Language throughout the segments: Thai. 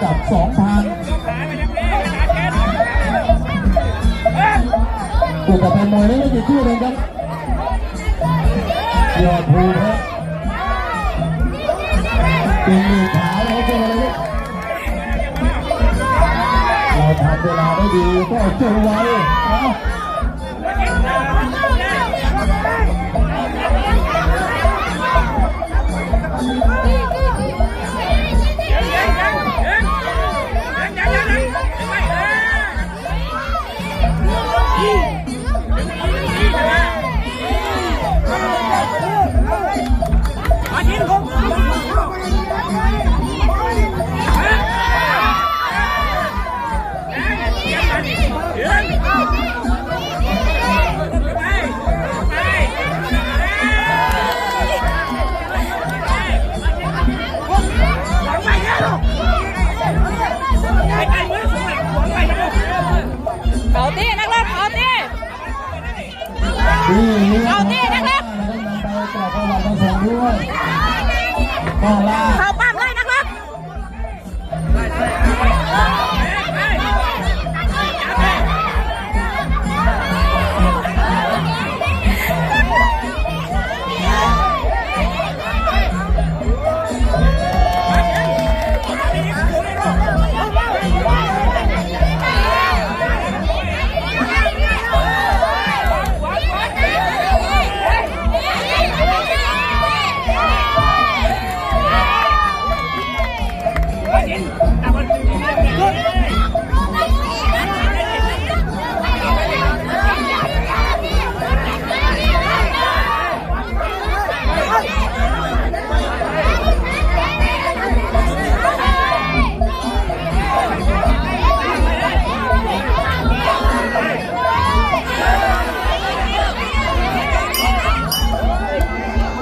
กับ 2,000กูกับแฟนมวยนี่ไม่กี่คู่เลยครับยอดภูครับเป็นมือขาวแล้วก็อะไรเราทำเวลาได้ดีก็เจอไว้นะเขาตีนักเล่นเขาตีเขาตีนักเล่นเขาปั้มเลยนักเล่น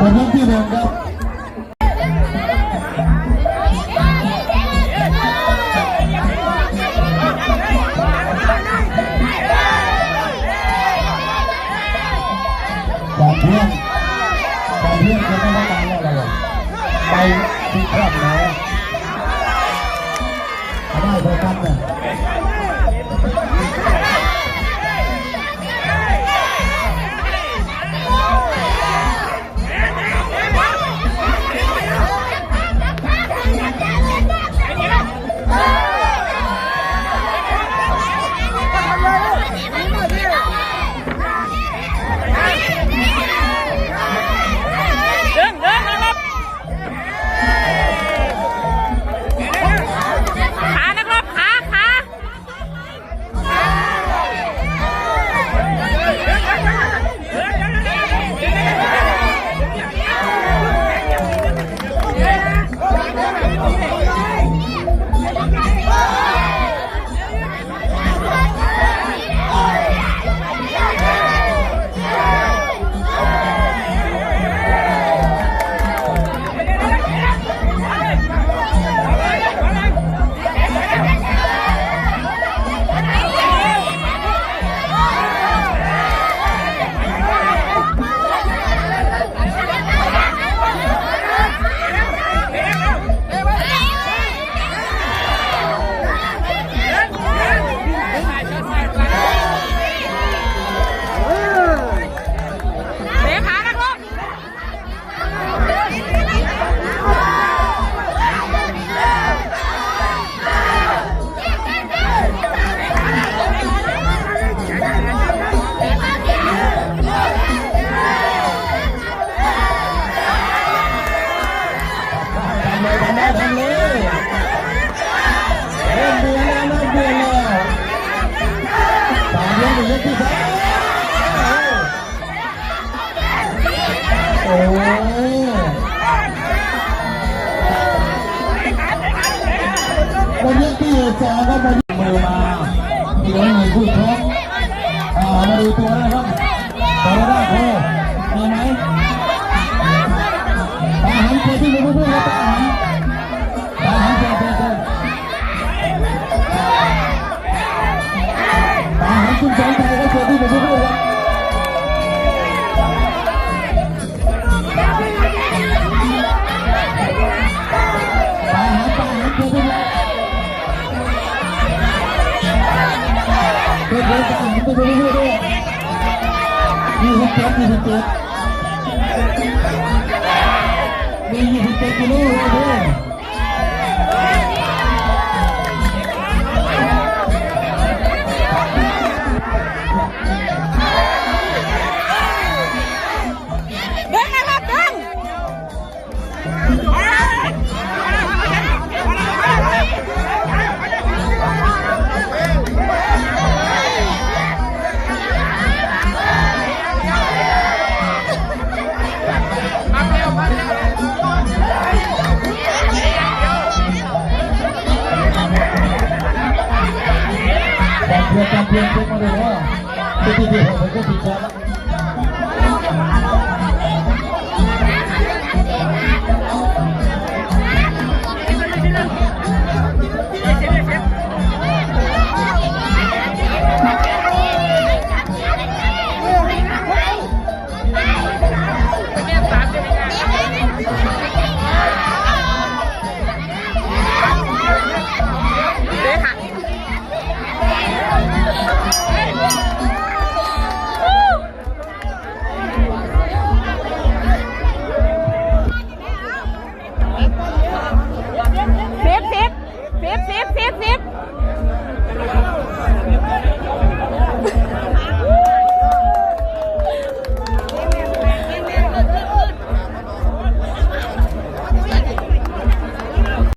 ผมยังที่เดิมครับบางเพื่อนจะไม่ได้ตังค์อะไรไปที่ครอบนะได้ไปกันเนี่ยวันนี้ที่สองก็มามือมาที่เราหนึ่งคู่ชกมาดูตัวนะครับตัวแรกมีไหมตาหันเพื่อที่จะพูดว่าตาหันเพื่อตาหันคุณใจไทยก็เพื่อที่จะพูดว่าตาหันเพื่อที่ มี27กิโลเลยเดินนะครับเดิน จับเพียงเช็คมาเลยว่าที่ผมก็ติดแล้ว